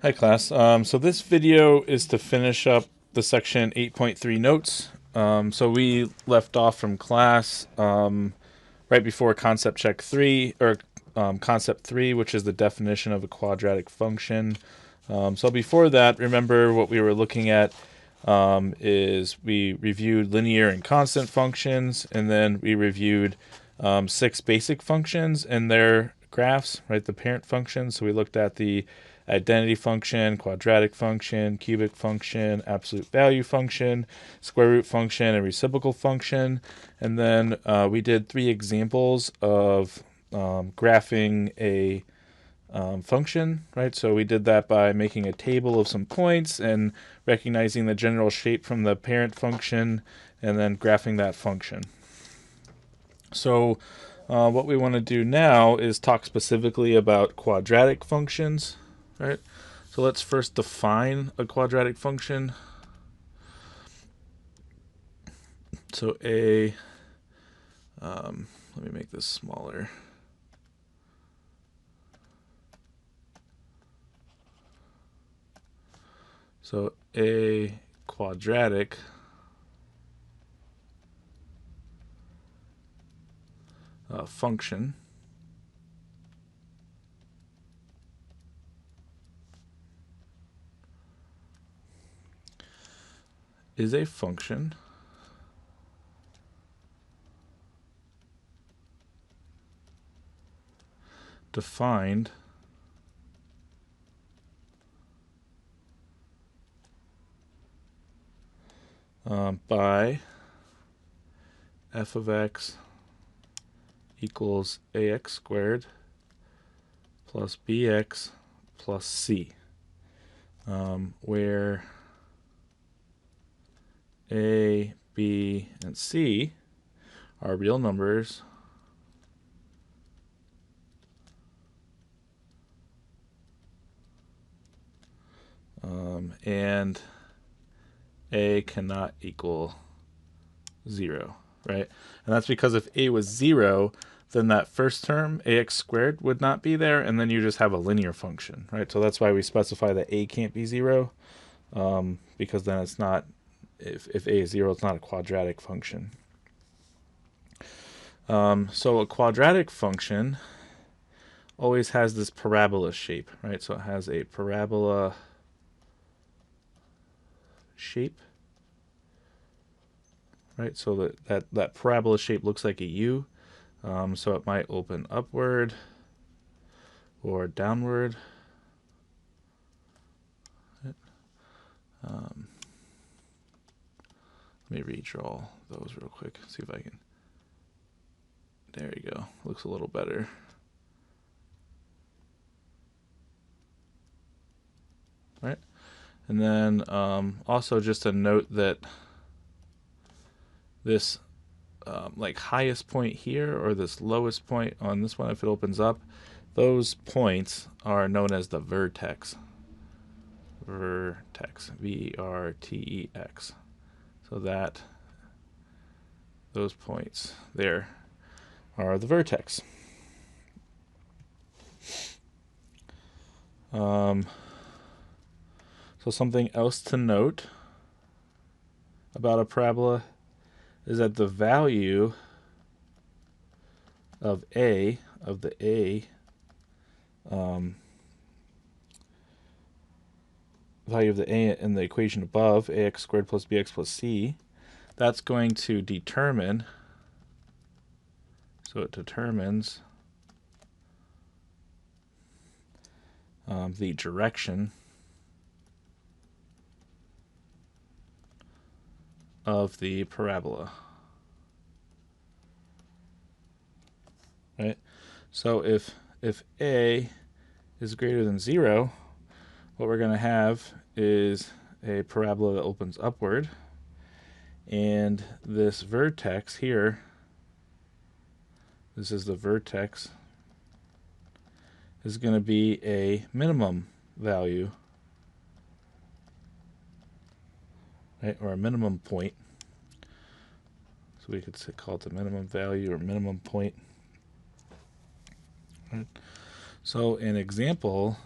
Hi class. So this video is to finish up the section 8.3 notes. So we left off from class right before concept check 3, or concept 3, which is the definition of a quadratic function. So before that, remember what we were looking at is we reviewed linear and constant functions, and then we reviewed 6 basic functions and their graphs, right? The parent functions. So we looked at the identity function, quadratic function, cubic function, absolute value function, square root function, and reciprocal function. And then we did 3 examples of graphing a function, right? So we did that by making a table of some points and recognizing the general shape from the parent function and then graphing that function. So what we want to do now is talk specifically about quadratic functions, right? So let's first define a quadratic function. So let me make this smaller. So a quadratic function is a function defined by f of x equals ax squared plus bx plus c, where a, b, and c are real numbers and a cannot equal 0, right? And that's because if a was 0, then that first term, ax squared, would not be there, and then you just have a linear function, right? So that's why we specify that a can't be 0, because then it's not, if a is 0, it's not a quadratic function. So a quadratic function always has this parabola shape, right? So it has a parabola shape, right? So that parabola shape looks like a U. So it might open upward or downward. Let me redraw those real quick. See if I can. There you go. Looks a little better. Right? And then also just a note that this like highest point here or this lowest point on this one, if it opens up, those points are known as the vertex. Vertex. V-R-T-E-X. So that those points there are the vertex. So something else to note about a parabola is that the value of a, of the a, value of the a in the equation above, ax squared plus bx plus c, that's going to determine, so it determines the direction of the parabola. Right? So if a is greater than 0, what we're going to have is a parabola that opens upward, and this vertex here, this is the vertex, is going to be a minimum value, right, or a minimum point. So we could call it the minimum value or minimum point. Right? So an example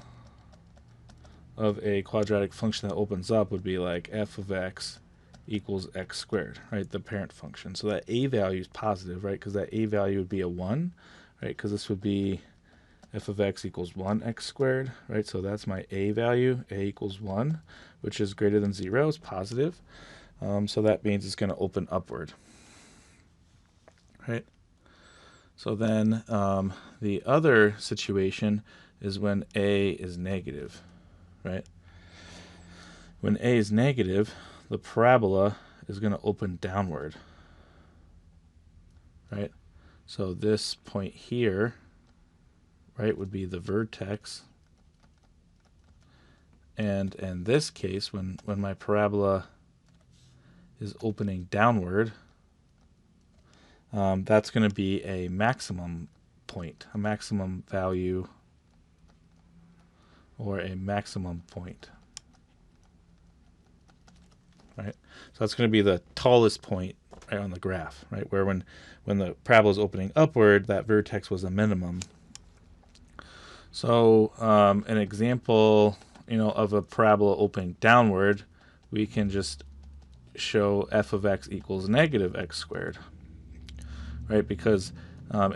of a quadratic function that opens up would be like f of x equals x squared, right? The parent function. So that a value is positive, right? Because that a value would be a 1, right? Because this would be f of x equals 1x squared, right? So that's my a value, a equals 1, which is greater than 0, is positive. So that means it's going to open upward, right? So then the other situation is when a is negative, right? When a is negative, the parabola is going to open downward, right? So this point here, right, would be the vertex. And in this case, when my parabola is opening downward, that's going to be a maximum point, a maximum value, or a maximum point, right? So that's going to be the tallest point right on the graph, right? Where when the parabola is opening upward, that vertex was a minimum. So an example, of a parabola opening downward, we can just show f of x equals negative x squared, right? Because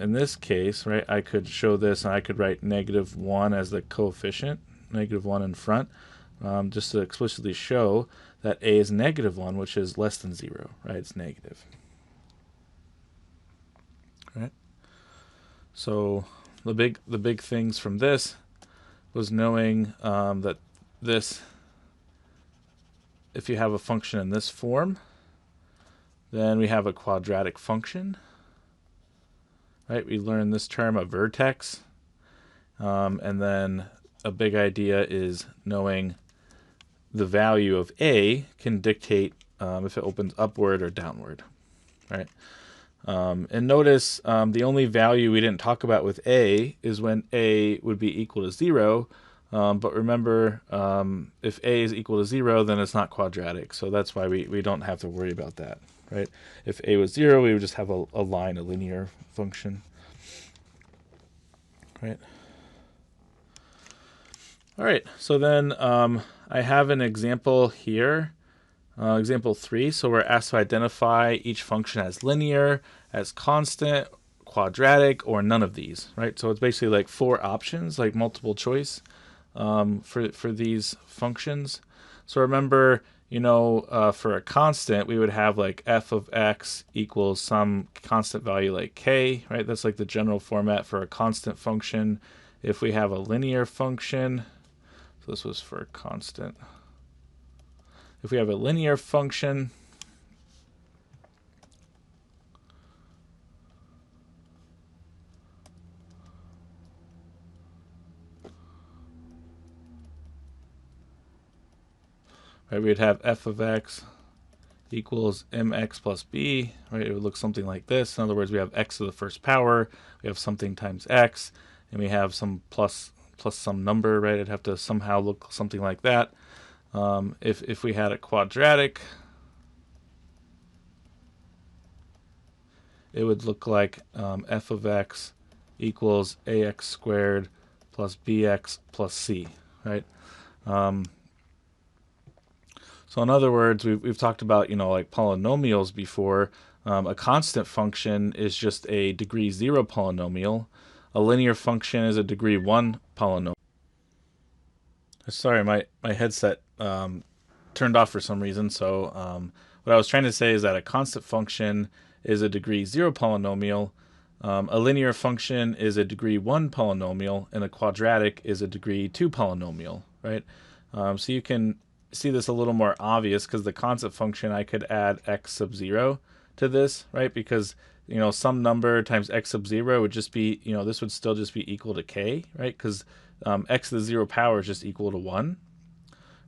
in this case, right, I could show this and I could write negative 1 as the coefficient, negative 1 in front, just to explicitly show that a is negative 1, which is less than 0, right? It's negative, right? So the big things from this was knowing that this, if you have a function in this form, then we have a quadratic function, right? We learned this term, a vertex, and then a big idea is knowing the value of a can dictate if it opens upward or downward, right? And notice the only value we didn't talk about with a is when a would be equal to 0. But remember, if a is equal to 0, then it's not quadratic. So that's why we don't have to worry about that, right? If a was 0, we would just have a line, a linear function, right? All right, so then I have an example here. Example 3, so we're asked to identify each function as linear, as constant, quadratic, or none of these, right? So it's basically like 4 options, like multiple choice for these functions. So remember, for a constant, we would have like f of x equals some constant value like k, right? That's like the general format for a constant function. If we have a linear function, so this was for a constant. If we have a linear function, right, we would have f of x equals mx plus b, right? It would look something like this. In other words, we have x to the first power, we have something times x, and we have some plus some number, right? It'd have to somehow look something like that. If we had a quadratic, it would look like f of x equals ax squared plus bx plus c, right? So in other words, we've talked about, like polynomials before. A constant function is just a degree 0 polynomial. A linear function is a degree 1 polynomial. Sorry, my headset turned off for some reason. So what I was trying to say is that a constant function is a degree 0 polynomial. A linear function is a degree 1 polynomial, and a quadratic is a degree 2 polynomial, right? So you can see this a little more obvious because the constant function, I could add x sub 0 to this, right? Because some number times x sub 0 would just be, this would still just be equal to k, right? Because x to the 0 power is just equal to 1,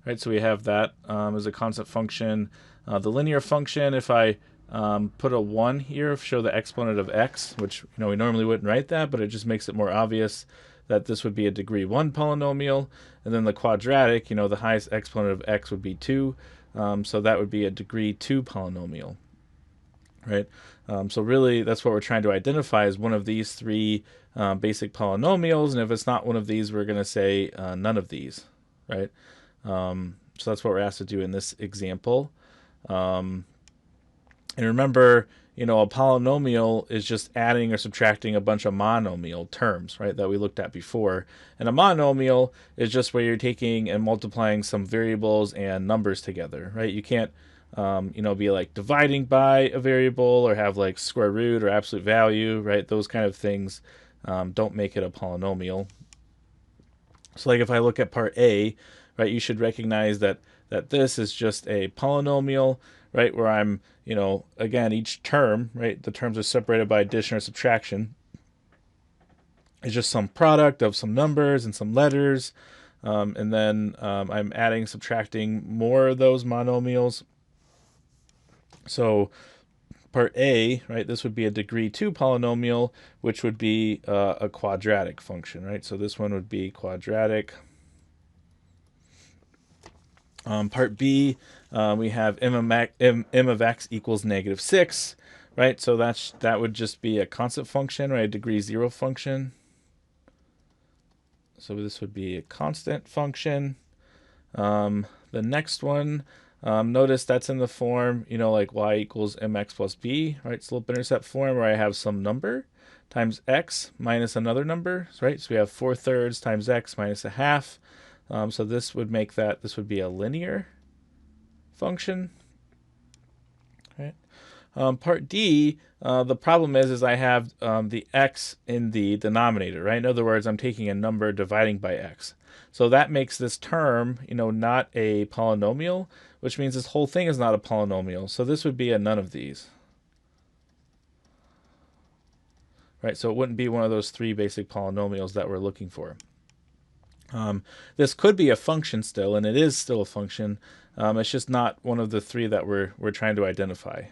right? So we have that as a constant function. The linear function, if I put a 1 here, show the exponent of x, which we normally wouldn't write that, but it just makes it more obvious that this would be a degree 1 polynomial. And then the quadratic, the highest exponent of x would be 2, so that would be a degree 2 polynomial, right? So really, that's what we're trying to identify is one of these 3 basic polynomials, and if it's not one of these, we're going to say none of these, right? So that's what we're asked to do in this example. And remember, a polynomial is just adding or subtracting a bunch of monomial terms, right, that we looked at before. And a monomial is just where you're taking and multiplying some variables and numbers together, right? You can't, be like dividing by a variable or have like square root or absolute value, right? Those kind of things don't make it a polynomial. So like if I look at part A, right, you should recognize that this is just a polynomial, right, where I'm, again, each term, right, the terms are separated by addition or subtraction. It's just some product of some numbers and some letters. And then I'm adding, subtracting more of those monomials. So part A, right, this would be a degree 2 polynomial, which would be a quadratic function, right? So this one would be quadratic. Part B, we have m of x equals -6, right? So that would just be a constant function, right? A degree 0 function. So this would be a constant function. The next one, notice that's in the form, like y equals mx plus b, right? Slope-intercept form, where I have some number times x minus another number, right? So we have 4/3 times x minus a half. So this would make that, this would be a linear function, right? Part D, the problem is I have the x in the denominator, right? In other words, I'm taking a number dividing by x. So that makes this term, not a polynomial, which means this whole thing is not a polynomial. So this would be a none of these, right? So it wouldn't be one of those three basic polynomials that we're looking for. This could be a function still, and it is still a function. It's just not one of the three that we're trying to identify,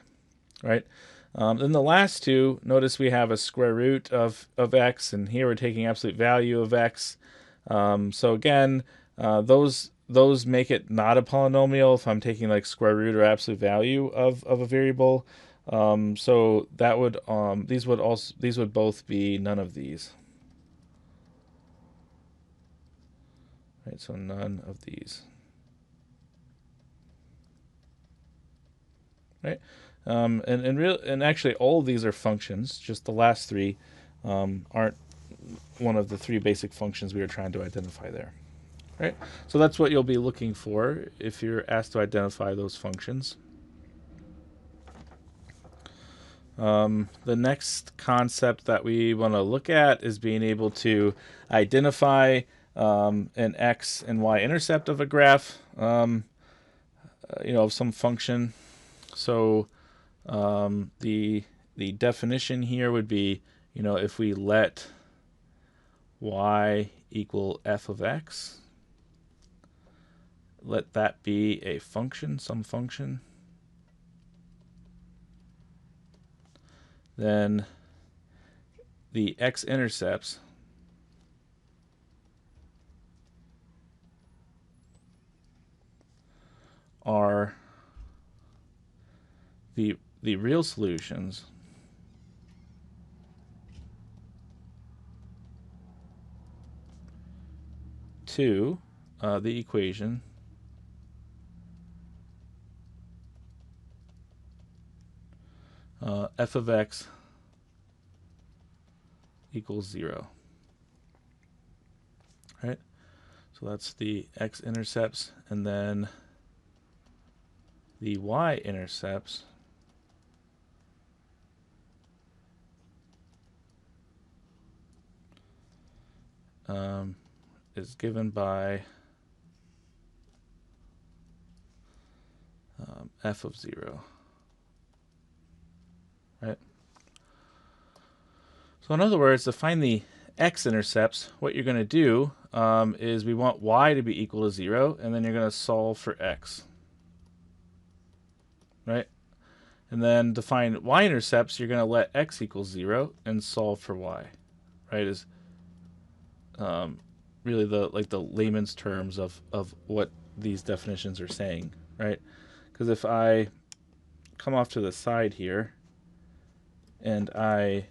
right? Then the last two, notice we have a square root of x, and here we're taking absolute value of x. So again, those make it not a polynomial if I'm taking like square root or absolute value of a variable. So that would these would both be none of these. Right, so none of these. Right, and actually all of these are functions. Just the last three aren't one of the three basic functions we were trying to identify there. Right, so that's what you'll be looking for if you're asked to identify those functions. The next concept that we want to look at is being able to identify an x and y intercept of a graph, of some function. So the definition here would be, if we let y equal f of x, let that be a function, some function, then the x-intercepts are the real solutions to the equation f of x equals 0. Right? So that's the x-intercepts, and then the y-intercepts is given by f of 0. Right? So in other words, to find the x-intercepts, what you're going to do is we want y to be equal to 0, and then you're going to solve for x. Right? And then to find y-intercepts, you're going to let x equal 0 and solve for y. Right? Is really the layman's terms of what these definitions are saying. Right? Because if I come off to the side here and I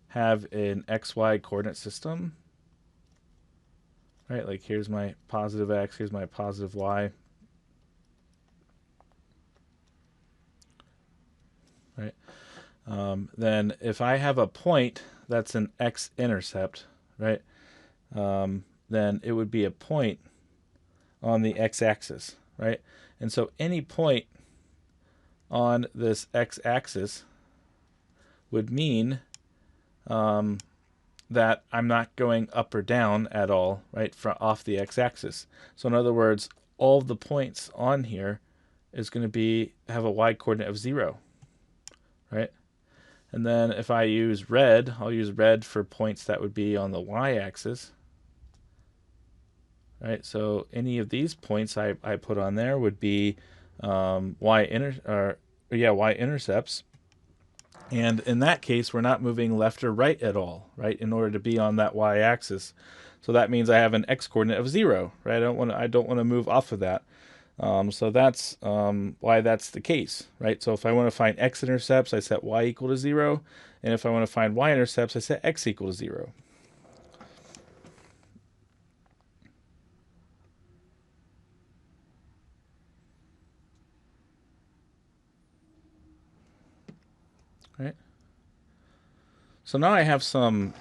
have an xy coordinate system, right? Like here's my positive x, here's my positive y, right? Then if I have a point that's an x-intercept, right, then it would be a point on the x-axis, right? And so any point on this x-axis would mean that I'm not going up or down at all, right, off the x-axis. So in other words, all of the points on here is going to have a y-coordinate of 0, right? And then if I use red, I'll use red for points that would be on the y-axis, right? So any of these points I put on there would be y-intercepts. And in that case, we're not moving left or right at all, right, in order to be on that y-axis. So that means I have an x-coordinate of 0, right? I don't want to move off of that. So that's why that's the case, right? So if I want to find x-intercepts, I set y equal to 0. And if I want to find y-intercepts, I set x equal to 0. Right? So now I have some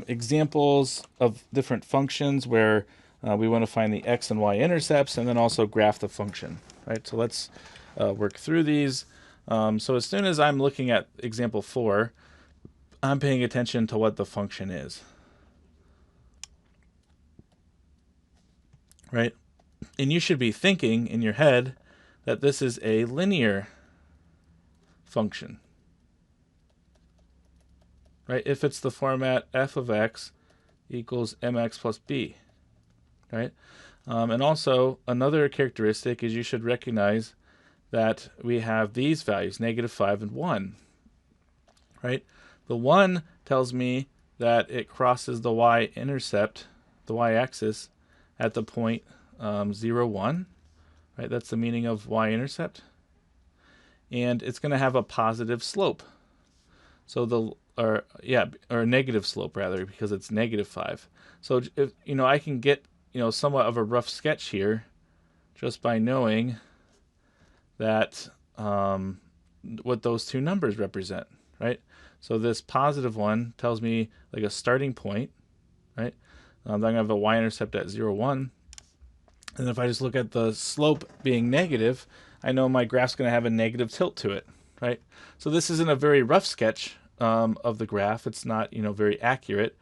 examples of different functions where we want to find the x and y intercepts and then also graph the function, right? So let's work through these. So as soon as I'm looking at example 4, I'm paying attention to what the function is, right? And you should be thinking in your head that this is a linear function, right? If it's the format f of x equals mx plus b, right? And also another characteristic is you should recognize that we have these values, -5 and 1, right? The 1 tells me that it crosses the y-intercept, the y-axis, at the point 0, 1, right? That's the meaning of y-intercept. And it's going to have a positive slope. So or a negative slope rather, because it's -5. So if, I can get, somewhat of a rough sketch here just by knowing that what those two numbers represent, right? So this positive one tells me like a starting point, right? Then I'm going to have a y-intercept at 0, 1. And if I just look at the slope being negative, I know my graph's going to have a negative tilt to it, right? So this isn't a very rough sketch of the graph. It's not, very accurate.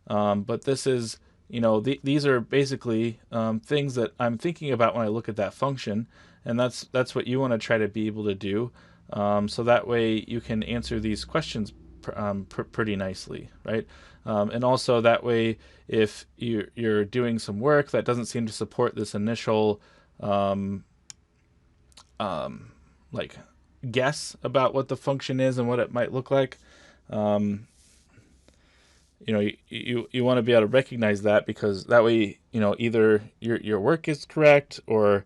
But this is, these are basically things that I'm thinking about when I look at that function. And that's what you want to try to be able to do. So that way you can answer these questions pretty nicely, right? And also that way, if you're doing some work that doesn't seem to support this initial like guess about what the function is and what it might look like, you want to be able to recognize that, because that way, either your work is correct, or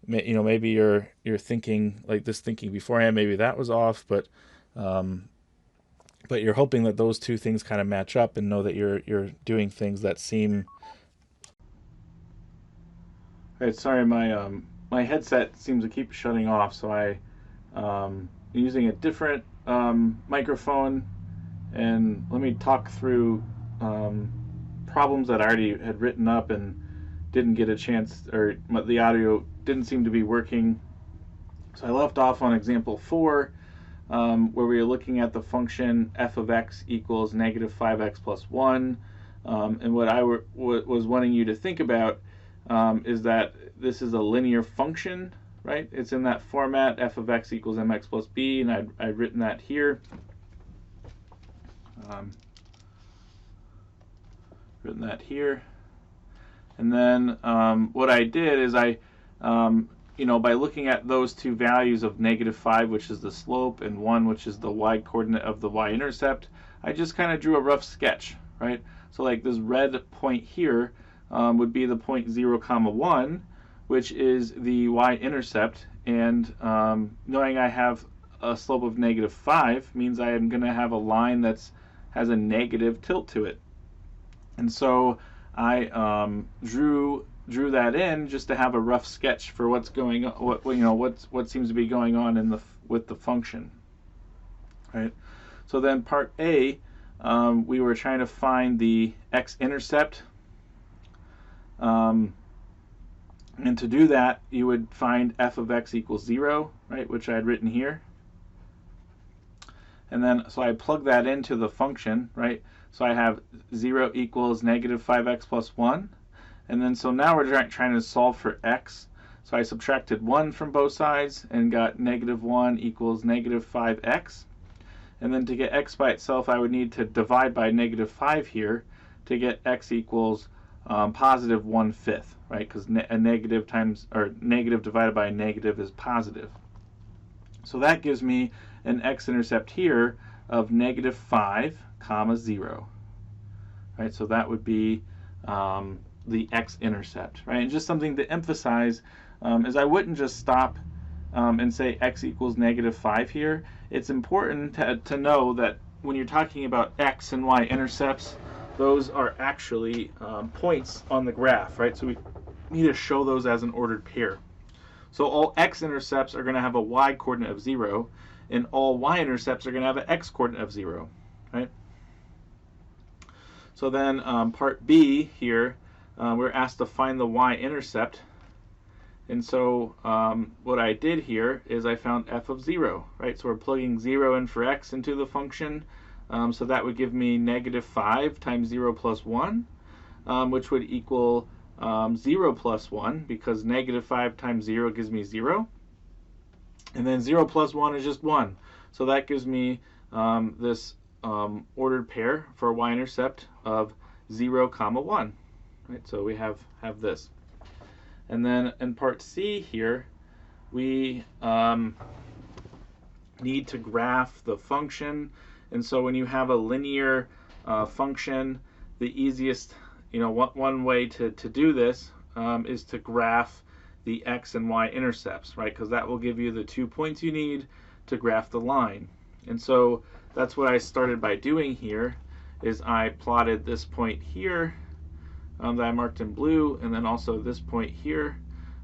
maybe you're thinking like this thinking beforehand, maybe that was off, but you're hoping that those two things kind of match up and know that you're doing things that seem. All right, sorry, my headset seems to keep shutting off, so I'm using a different microphone, and let me talk through problems that I already had written up and didn't get a chance, or the audio didn't seem to be working. So I left off on example 4, where we were looking at the function f of x equals -5x plus 1. And what I was wanting you to think about is that this is a linear function, right? It's in that format, f of x equals mx plus b, and I'd written that here. Written that here. And then what I did is by looking at those two values of -5, which is the slope, and 1, which is the y-coordinate of the y-intercept, I just kind of drew a rough sketch, right? So like this red point here would be the point 0, 1, which is the y-intercept, and knowing I have a slope of -5 means I am going to have a line has a negative tilt to it. And so I drew that in just to have a rough sketch for what's going on, what seems to be going on in with the function, right? So then part A, we were trying to find the x-intercept, and to do that you would find f of x equals 0, right, which I had written here. And then so I plug that into the function, right? So I have 0 equals negative 5x plus 1. And then so now we're trying to solve for x. So I subtracted 1 from both sides and got negative 1 equals negative 5x. And then to get x by itself, I would need to divide by negative 5 here to get x equals positive 1/5, right? Because a negative times, or negative divided by a negative is positive. So that gives me an x-intercept here of negative 5, 0. Right? So that would be the x-intercept, right? And just something to emphasize is I wouldn't just stop and say x equals negative 5 here. It's important to know that when you're talking about x and y intercepts, those are actually points on the graph, right? So we need to show those as an ordered pair. So all x-intercepts are going to have a y-coordinate of 0, and all y-intercepts are going to have an x-coordinate of 0, right? So then part B here, we're asked to find the y-intercept. And so what I did here is I found f of 0, right? So we're plugging 0 in for x into the function. So that would give me negative 5 times 0 plus 1, which would equal 0 plus 1, because negative 5 times 0 gives me 0. And then 0 plus 1 is just 1. So that gives me this ordered pair for a y-intercept of 0, 1. Right? So we have this. And then in part C here, we need to graph the function. And so when you have a linear function, the easiest, one way to do this is to graph the x and y intercepts, right? Because that will give you the 2 points you need to graph the line. And so that's what I started by doing here, is I plotted this point here that I marked in blue, and then also this point here,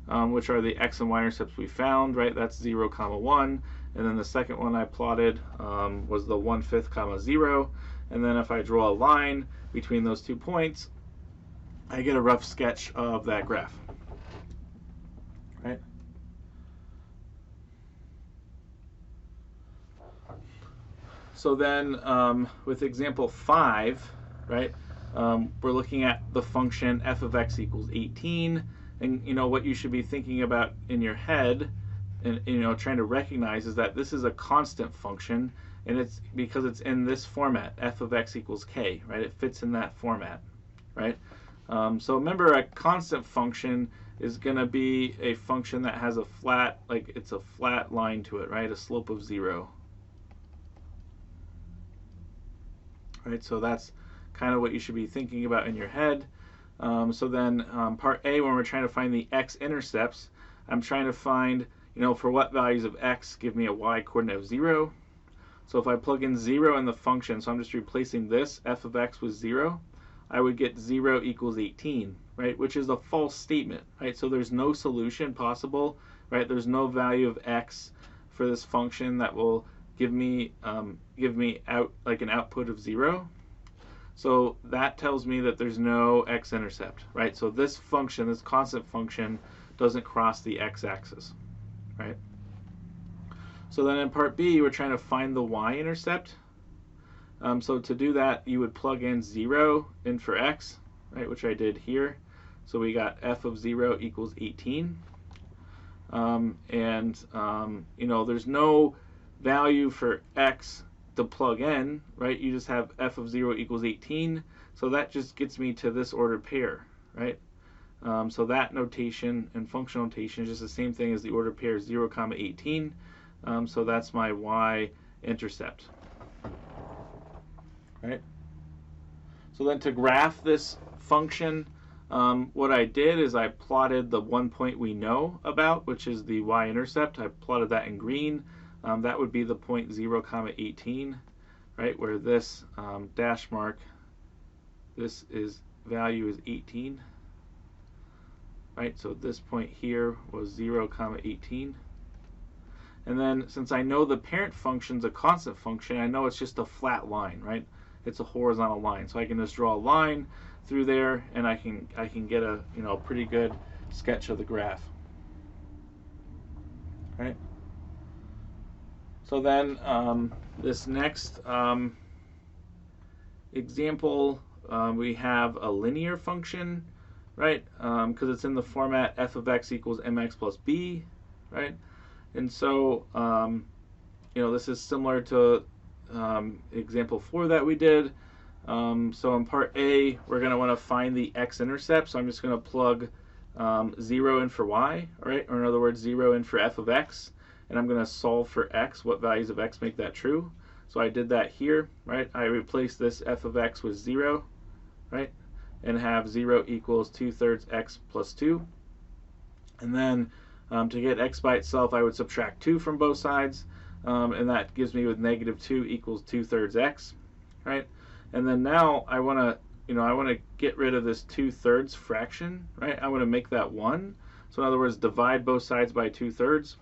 which are the x and y intercepts we found, right? That's 0, 1. And then the second one I plotted was the 1/5, 0. And then if I draw a line between those 2 points, I get a rough sketch of that graph, right? So then with example 5, right, we're looking at the function f of x equals 18. And what you should be thinking about in your head and trying to recognize is that this is a constant function, and it's because it's in this format, f of x equals k, right? It fits in that format, right? So remember, a constant function is going to be a function that has a flat, it's a flat line to it, right? A slope of 0. Right, so that's kind of what you should be thinking about in your head. So then part A, when we're trying to find the x-intercepts, I'm trying to find, for what values of x give me a y-coordinate of 0. So if I plug in 0 in the function, so I'm just replacing this, f of x with 0, I would get 0 equals 18, right, which is a false statement, right? So there's no solution possible, right? There's no value of x for this function that will give me out an output of 0. So that tells me that there's no x-intercept, right? So this function, this constant function, doesn't cross the x-axis, right? So then in part B, we're trying to find the y-intercept. So to do that, you would plug in 0 in for x, right, which I did here. So we got f of 0 equals 18. There's no value for x to plug in, right? You just have f of 0 equals 18. So that just gets me to this ordered pair, right? So that notation and functional notation is just the same thing as the ordered pair 0, 18. So that's my y-intercept, right? So then to graph this function, what I did is I plotted the one point we know about, which is the y-intercept. I plotted that in green. That would be the point 0, 18, right, where this dash mark, this is value is 18. Right, so this point here was 0, 18. And then since I know the parent function's a constant function, I know it's just a flat line, right? It's a horizontal line. So I can just draw a line through there, and I can get a pretty good sketch of the graph. Right? So then this next example, we have a linear function, right? Because it's in the format f of x equals mx plus b, right? And so, this is similar to example 4 that we did. So in part A, we're going to want to find the x-intercept. So I'm just going to plug 0 in for y, right? Or in other words, 0 in for f of x. And I'm going to solve for x. What values of x make that true? So I did that here, right? I replaced this f of x with 0, right? And have 0 equals 2/3 x plus 2. And then to get x by itself, I would subtract 2 from both sides, and that gives me with -2 equals 2/3 x, right? And then now I want to get rid of this 2/3 fraction, right? I want to make that 1. So in other words, divide both sides by 2/3,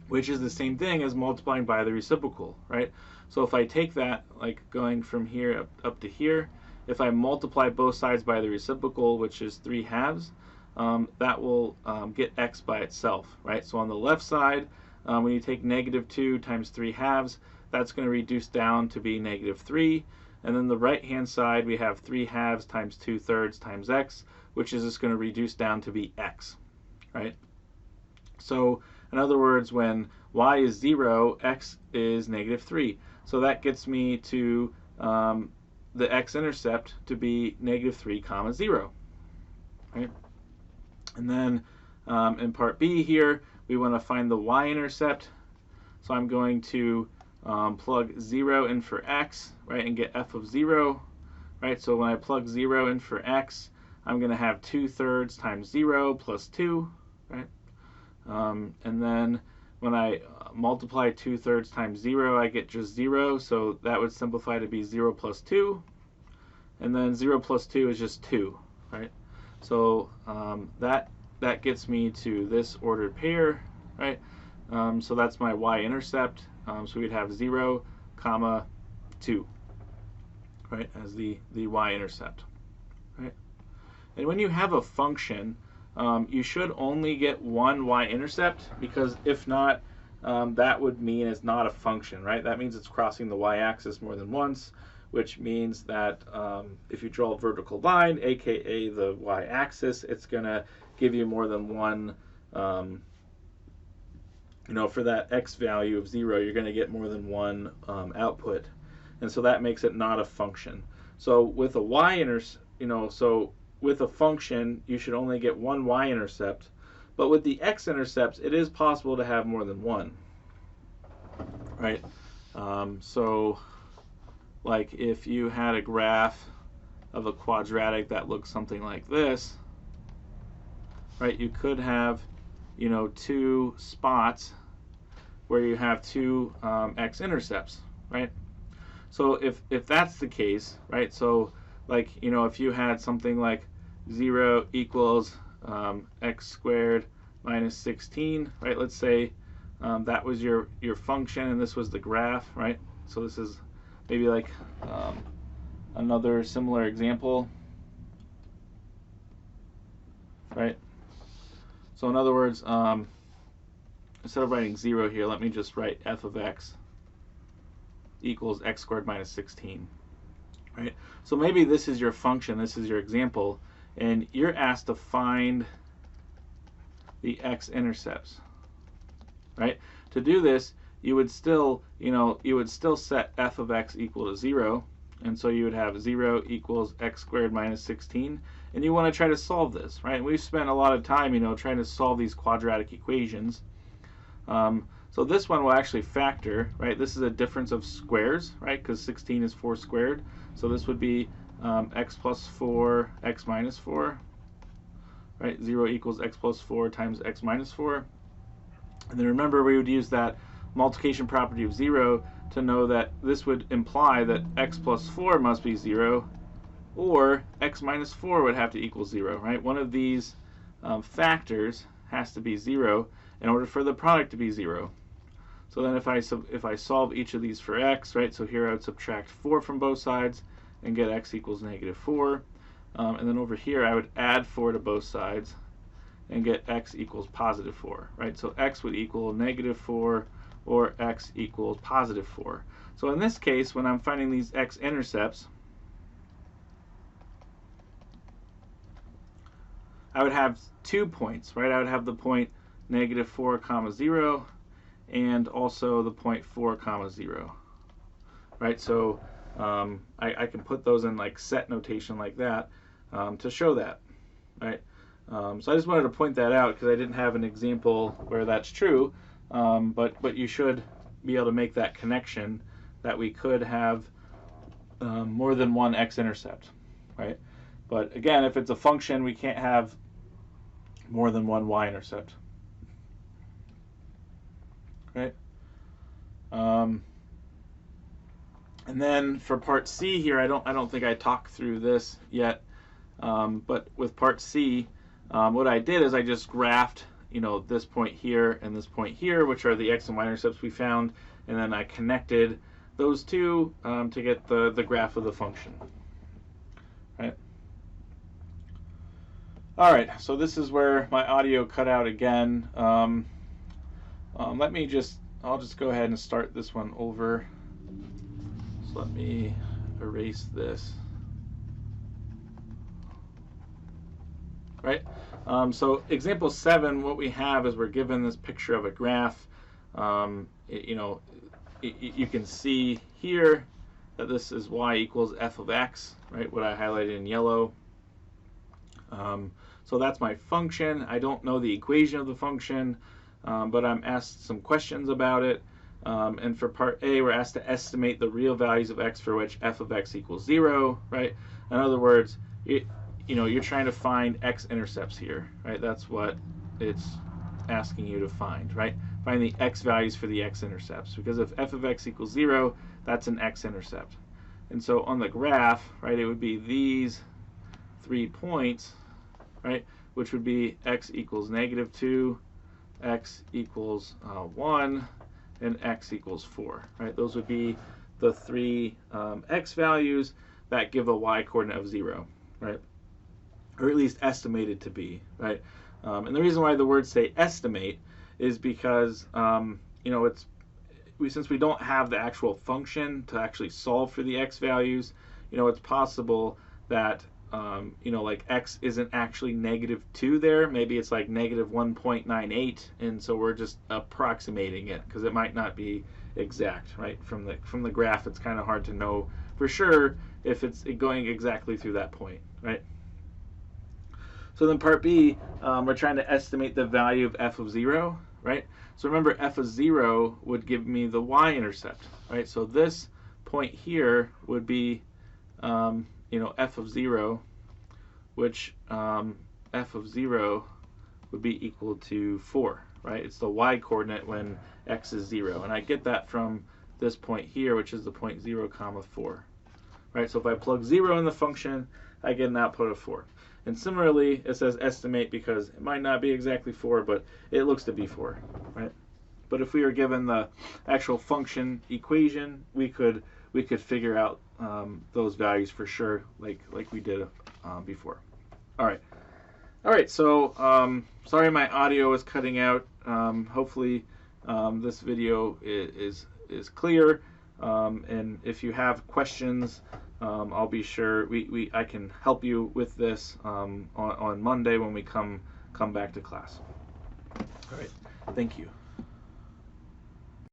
which is the same thing as multiplying by the reciprocal, right? So if I take that, like going from here up to here, if I multiply both sides by the reciprocal, which is 3/2, that will get x by itself, right? So on the left side, when you take -2 times 3/2, that's going to reduce down to be -3. And then the right-hand side, we have 3/2 times 2/3 times x, which is just going to reduce down to be x, right? So in other words, when y is 0, x is -3. So that gets me to the x-intercept to be -3, 0, right? And then in part B here, we want to find the y-intercept. So I'm going to plug 0 in for x, right, and get f of 0, right? So when I plug 0 in for x, I'm going to have 2/3 times 0 plus 2, right? And then when I multiply 2/3 times 0, I get just 0. So that would simplify to be 0 plus 2. And then 0 plus 2 is just 2, right? So that gets me to this ordered pair, right? So that's my y-intercept. So we'd have 0, 2, right, as the y-intercept, right? And when you have a function, you should only get one y-intercept, because if not, that would mean it's not a function, right? That means it's crossing the y-axis more than once, which means that if you draw a vertical line, aka the y-axis, it's going to give you more than one, for that x value of 0, you're going to get more than one output. And so that makes it not a function. So with a with a function, you should only get one y-intercept. But with the x-intercepts, it is possible to have more than one, right? So like if you had a graph of a quadratic that looks something like this, right, you could have, two spots where you have two x-intercepts, right? So if that's the case, right, so like, if you had something like 0 equals x squared minus 16, right, let's say that was your function and this was the graph, right? So this is maybe like another similar example, right? So in other words, instead of writing 0 here, let me just write f of x equals x squared minus 16, right? So maybe this is your function, this is your example, and you're asked to find the x-intercepts, right? To do this, you would still, set f of x equal to 0, and so you would have 0 equals x squared minus 16, and you want to try to solve this, right? And we've spent a lot of time, trying to solve these quadratic equations. So this one will actually factor, right? This is a difference of squares, right? Because 16 is 4 squared. So this would be x plus 4, x minus 4, right? 0 equals x plus 4 times x minus 4. And then remember, we would use that multiplication property of 0 to know that this would imply that x plus 4 must be 0, or x minus 4 would have to equal 0, right? One of these factors has to be 0 in order for the product to be 0. So then if I solve each of these for x, right, so here I would subtract 4 from both sides and get x equals negative 4. And then over here I would add 4 to both sides and get x equals positive 4, right? So x would equal negative 4 or x equals positive 4. So in this case, when I'm finding these x-intercepts, I would have 2 points, right? I would have the point negative 4 comma 0 and also the point 4 comma 0, right? So I can put those in like set notation like that to show that, right? So I just wanted to point that out because I didn't have an example where that's true, but you should be able to make that connection that we could have more than one x-intercept, right? But again, if it's a function, we can't have more than one y-intercept, right? And then for part C here, I don't think I talked through this yet, but with part C, what I did is I just graphed, this point here and this point here, which are the x and y-intercepts we found, and then I connected those two to get the graph of the function, right? All right, so this is where my audio cut out again. I'll just go ahead and start this one over. So let me erase this. Right? So example 7, what we have is we're given this picture of a graph. You can see here that this is y equals f of x, right? What I highlighted in yellow. So that's my function. I don't know the equation of the function, but I'm asked some questions about it. And for part A, we're asked to estimate the real values of x for which f of x equals 0, right? In other words, you're trying to find x-intercepts here, right? That's what it's asking you to find, right? Find the x values for the x-intercepts, because if f of x equals 0, that's an x-intercept. And so on the graph, right, it would be these 3 points, right, which would be x equals negative 2, x equals 1, and x equals 4, right? Those would be the 3 x values that give a y coordinate of 0, right? Or at least estimated to be, right? And the reason why the words say estimate is because, since we don't have the actual function to actually solve for the x values, it's possible that like x isn't actually negative 2 there. Maybe it's like negative 1.98, and so we're just approximating it because it might not be exact, right? From the graph, it's kind of hard to know for sure if it's going exactly through that point, right? So then part B, we're trying to estimate the value of f of 0, right? So remember, f of 0 would give me the y-intercept, right? So this point here would be f of 0, which f of 0 would be equal to 4, right? It's the y-coordinate when x is 0. And I get that from this point here, which is the point 0 comma 4, right? So if I plug 0 in the function, I get an output of 4. And similarly, it says estimate because it might not be exactly 4, but it looks to be 4, right? But if we were given the actual function equation, we could figure out those values for sure, like we did before. All right. So sorry my audio is cutting out. Hopefully this video is clear. And if you have questions, I'll be sure I can help you with this on Monday when we come back to class. All right. Thank you.